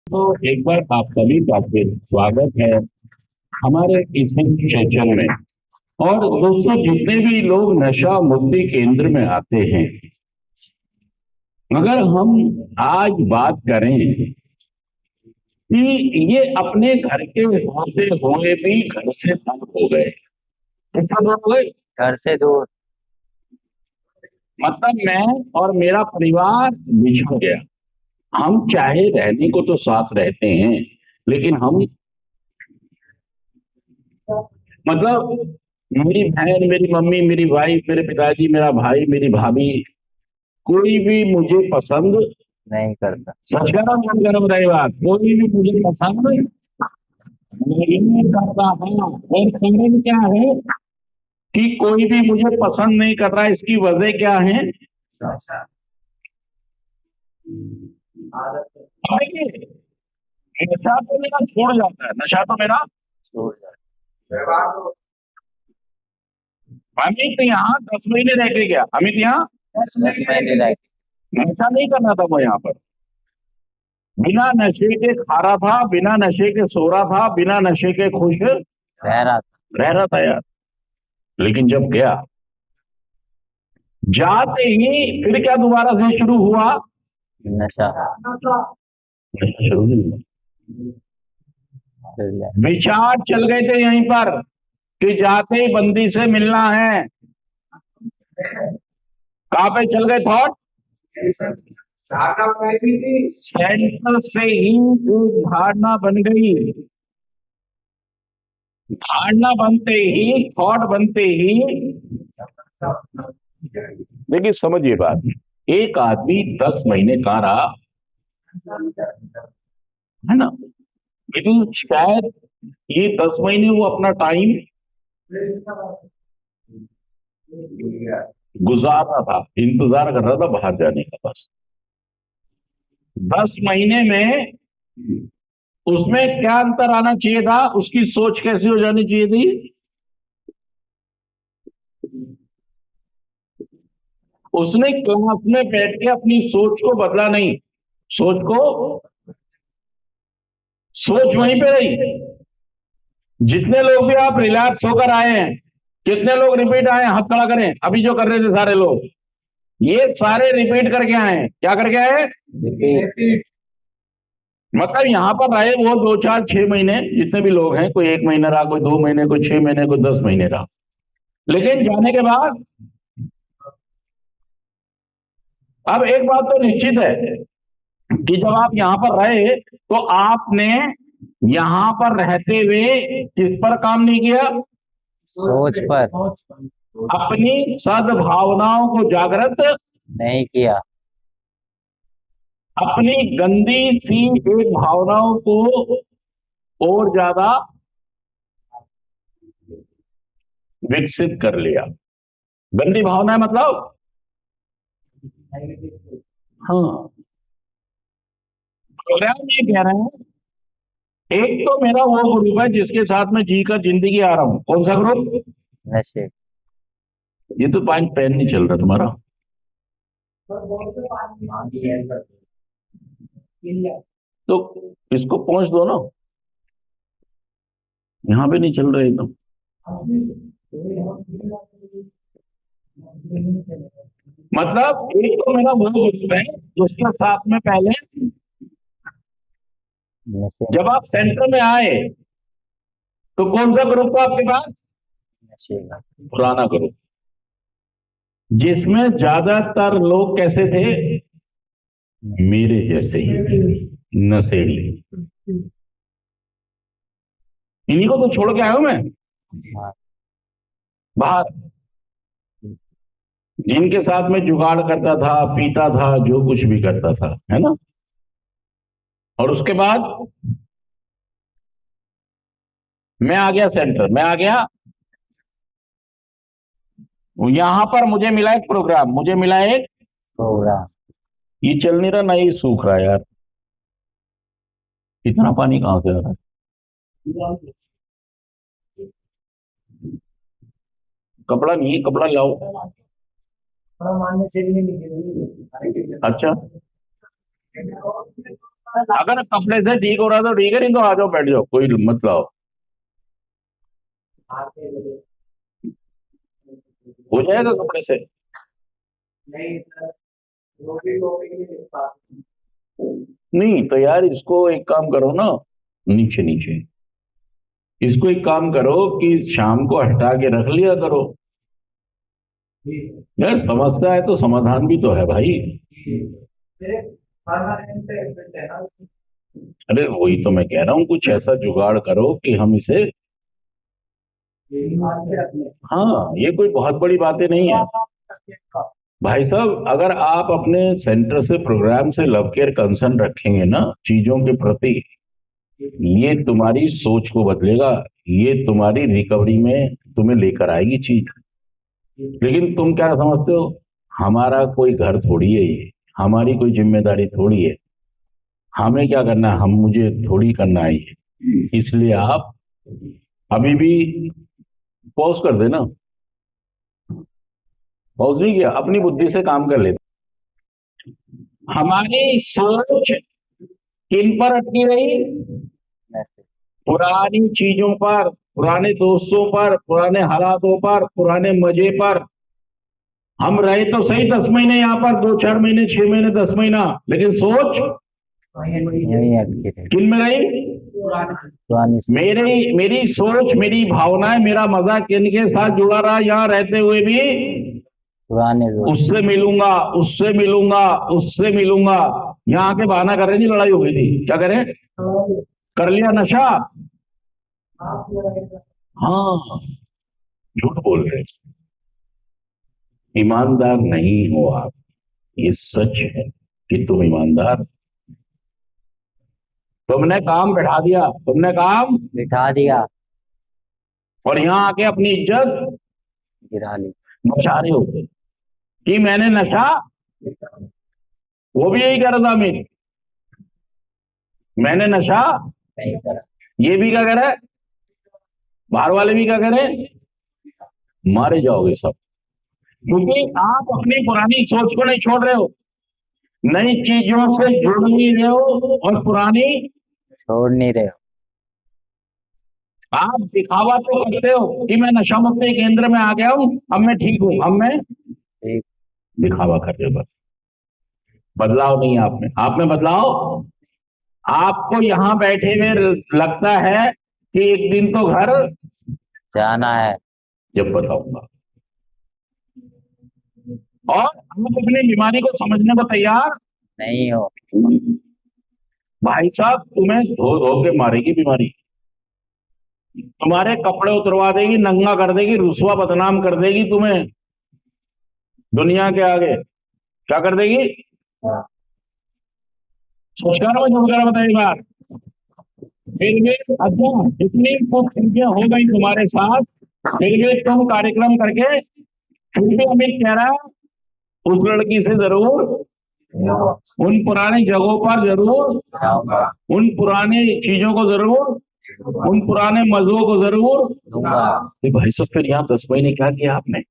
तो एक बार आप सभी का फिर स्वागत है हमारे इस सेशन में। और दोस्तों, जितने भी लोग नशा मुक्ति केंद्र में आते हैं, अगर हम आज बात करें कि ये अपने घर के होते हुए भी घर से दूर हो गए। कैसा दूर हो गए? घर से दूर। मतलब मैं और मेरा परिवार बिछड़ गया। हम चाहे रहने को तो साथ रहते हैं, लेकिन हम मतलब मेरी बहन, मेरी मम्मी, मेरी वाइफ, मेरे पिताजी, मेरा भाई, मेरी भाभी, कोई भी मुझे पसंद नहीं करता। सच कह रहा हूं, मन गर्म रही बात, कोई भी मुझे पसंद नहीं करता है। और कारण क्या है कि कोई भी मुझे पसंद नहीं कर रहा है? इसकी वजह क्या है? अब देखिए, नशा तो मेरा छोड़ जाता है, नशा तो मेरा छोड़ जाता। अमित यहाँ 10 महीने रह के गया। अमित यहाँ 10 महीने रह नशा नहीं करना था वो यहाँ पर। बिना नशे के खा रहा था, बिना नशे के सो रहा था, बिना नशे के खुश रह रहा था। रह रहा था यार। लेकिन जब गया, जाते ही फिर क्या दोबारा से शुरू हुआ? नशा। नशा शुरू नहीं हुआ। विचार चल गए थे यहीं पर कि जाते ही बंदी से मिलना है। कहां पे चल गए थॉट? सेंटर से ही एक धारणा बन गई। धारणा बनते ही, थॉट बनते ही, देखिए समझिए बात, एक आदमी 10 महीने कहाँ रहा है ना, लेकिन शायद ये 10 महीने वो अपना टाइम गुजारता था, इंतजार कर रहा था बाहर जाने का। बस 10 महीने में उसमें क्या अंतर आना चाहिए था? उसकी सोच कैसी हो जानी चाहिए थी? उसने क्लास में बैठ के अपनी सोच को बदला नहीं। सोच को, सोच वहीं पे रही। जितने लोग भी आप रिलैक्स होकर आए हैं, कितने लोग रिपीट आए? हाथ खड़ा करें। अभी जो कर रहे थे सारे लोग, ये सारे रिपीट करके आए हैं। क्या करके आए? रिपीट। मतलब यहां पर रहे वो 2 4 6 महीने, जितने भी लोग हैं, कोई 1 महीना रहा, कोई 2 महीने, कोई 6 महीने, कोई 10 महीने रहा। लेकिन जाने के बाद अब एक बात तो निश्चित है कि जब आप यहां पर रहे तो आपने यहां पर रहते हुए किस पर काम नहीं किया? सोच पर अपनी सद्भावनाओं को जागृत नहीं किया। अपनी गंदी सी एक भावनाओं को और ज्यादा विकसित कर लिया। गंदी भावना है मतलब, हाँ, प्रोग्राम ये कह रहे हैं, एक तो मेरा वो ग्रुप है जिसके साथ में जी कर जिंदगी आ रहा हूं। कौन सा ग्रुप? नशे। ये तो पांच पेन नहीं चल रहा तुम्हारा। तो इसको पहुंच दो ना, यहां पे नहीं चल रहा एकदम। मतलब एक तो मेरा वो ग्रुप है जिसके साथ में पहले, नशे। जब आप सेंटर में आए तो कौन सा ग्रुप था आपके पास? नशे। पुराना ग्रुप, जिसमें ज्यादातर लोग कैसे थे? मेरे जैसे ही नशेड़ी। इन्हीं को तो छोड़ के आया हूं मैं हाँ। बाहर, जिनके साथ में जुगाड़ करता था, पीता था, जो कुछ भी करता था, है ना। और उसके बाद मैं आ गया सेंटर, मैं आ गया यहां पर। मुझे मिला एक प्रोग्राम, मुझे मिला एक, प्रोग्राम। ये चल नहीं रहा ना, ये सूख रहा है यार। इतना पानी कहां से आ रहा है? कपड़ा नहीं है, कपड़ा लाओ। अच्छा, अगर कपड़े से ठीक हो रहा तो ठीक है, नहीं तो आ जाओ बैठ जाओ, कोई मत लाओ, हो जाएगा कपड़े से। नहीं तो यार इसको एक काम करो ना, नीचे नीचे इसको एक काम करो कि शाम को हटा के रख लिया करो। यार समस्या है तो समाधान भी तो है भाई। अरे वही तो मैं कह रहा हूँ, कुछ ऐसा जुगाड़ करो कि हम इसे, हाँ ये कोई बहुत बड़ी बातें नहीं है भाई साहब। अगर आप अपने सेंटर से, प्रोग्राम से लव केयर कंसर्न रखेंगे ना चीजों के प्रति, ये तुम्हारी सोच को बदलेगा, ये तुम्हारी रिकवरी में तुम्हें लेकर आएगी चीज। लेकिन तुम क्या समझते हो, हमारा कोई घर थोड़ी है ये, हमारी कोई जिम्मेदारी थोड़ी है, हमें क्या करना है, हम मुझे थोड़ी करना है ये। इसलिए आप अभी भी पॉज कर देना, पॉज नहीं किया, अपनी बुद्धि से काम कर लेते। हमारी सोच किन पर अटकी रही, नशे पुरानी चीजों पर, पुराने दोस्तों पर, पुराने हालातों पर, पुराने मजे पर। हम रहे तो सही 10 महीने यहाँ पर, 2 4 महीने, 6 महीने, 10 महीना, लेकिन सोच यही अटकी रही किन में रही, पुरानी मेरी सोच, मेरी भावनाएं, मेरा मजा किन के साथ जुड़ा रहा यहाँ रहते हुए भी, पुराने दोस्त उससे मिलूंगा, उससे मिलूंगा, उससे मिलूंगा। यहाँ के बहाना कर रहे थी, लड़ाई हो गई थी, क्या करें, कर लिया नशा। हाँ झूठ बोल रहे, ईमानदार नहीं हो आप, ये सच है कि तुम ईमानदार। तुमने काम बैठा दिया, तुमने काम, बिठा दिया और यहाँ आके अपनी इज्जत गिरा ली बचा रहे हो कि मैंने नशा, वो भी यही कह रहा था अमित, मैंने नशा, नहीं करा ये भी क्या कह रहा है, बाहर वाले भी क्या कह रहे हैं, मारे जाओगे सब। क्योंकि आप अपनी पुरानी सोच को नहीं छोड़ रहे हो, नई चीजों से जुड़ नहीं रहे हो, और पुरानी, छोड़ नहीं रहे हो आप दिखावा तो करते हो कि मैं नशा मुक्ति केंद्र में आ गया हूं, अब मैं ठीक हूं, अब मैं, ठीक दिखावा कर रहे हो बस। बदलाव नहीं है आप में बदलाव। आपको यहाँ बैठे हुए लगता है कि एक दिन तो घर जाना है जब बताऊंगा, और आप अपनी बीमारी को समझने को तैयार नहीं हो भाई साहब, तुम्हें धो धो के मारेगी बीमारी, तुम्हारे कपड़े उतरवा देगी, नंगा कर देगी, रुसवा बदनाम कर देगी तुम्हें दुनिया के आगे, क्या कर देगी, सोच कर झूठ कर बताइए बात। फिर भी अच्छा, इतनी कुछ चीजें हो गई तुम्हारे साथ, फिर भी तुम कार्यक्रम करके, फिर भी अमित कह रहा है उस लड़की से जरूर, उन पुरानी जगहों पर जरूर, जाऊंगा उन पुरानी चीजों को जरूर, उन पुराने मजों को जरूर दूंगा भाई साहब। फिर यहाँ 10 महीने क्या किया आपने,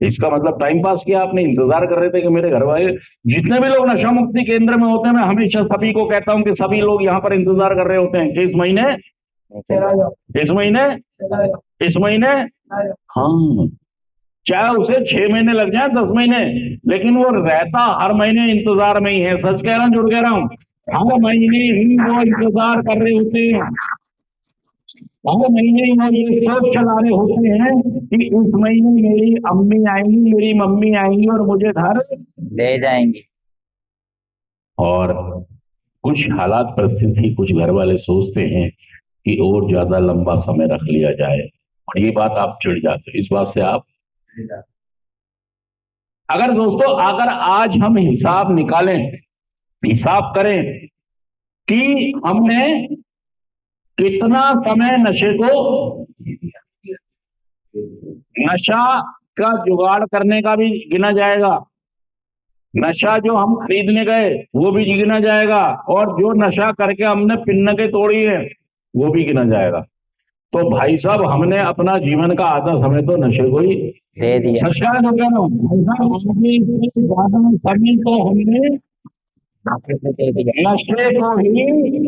इसका मतलब टाइम पास किया आपने, इंतजार कर रहे थे कि मेरे घर वाले, जितने भी लोग नशा मुक्ति केंद्र में होते हैं, मैं हमेशा सभी को कहता हूं कि सभी लोग यहाँ पर इंतजार कर रहे होते हैं कि इस महीने, इस महीने, इस महीने, हाँ चाहे उसे 6 महीने लग जाए, 10 महीने, लेकिन वो रहता हर महीने इंतजार में ही है। सच कह रहा हूँ झूठ कह रहा हूँ, हर महीने ही वो इंतजार कर रहे होते हैं, हर महीने ही वो ये सोच चला रहे होते हैं कि इस महीने मेरी अम्मी आएंगी, मेरी मम्मी आएंगी और मुझे घर ले जाएंगे और कुछ हालात, परिस्थिति, कुछ घर वाले सोचते हैं कि और ज्यादा लंबा समय रख लिया जाए, और ये बात आप चिढ़ जाते हो, इस बात से आप, अगर दोस्तों अगर आज हम हिसाब निकालें, हिसाब करें कि हमने कितना समय नशे को, नशा का जुगाड़ करने का भी गिना जाएगा, नशा जो हम खरीदने गए वो भी गिना जाएगा, और जो नशा करके हमने पिन्नके तोड़ी है वो भी गिना जाएगा। तो भाई साहब हमने अपना जीवन का आधा समय तो नशे को ही दे दिया सच कह रहा हूं भाई साहब, आधे से ज्यादा समय तो हमने नशे को ही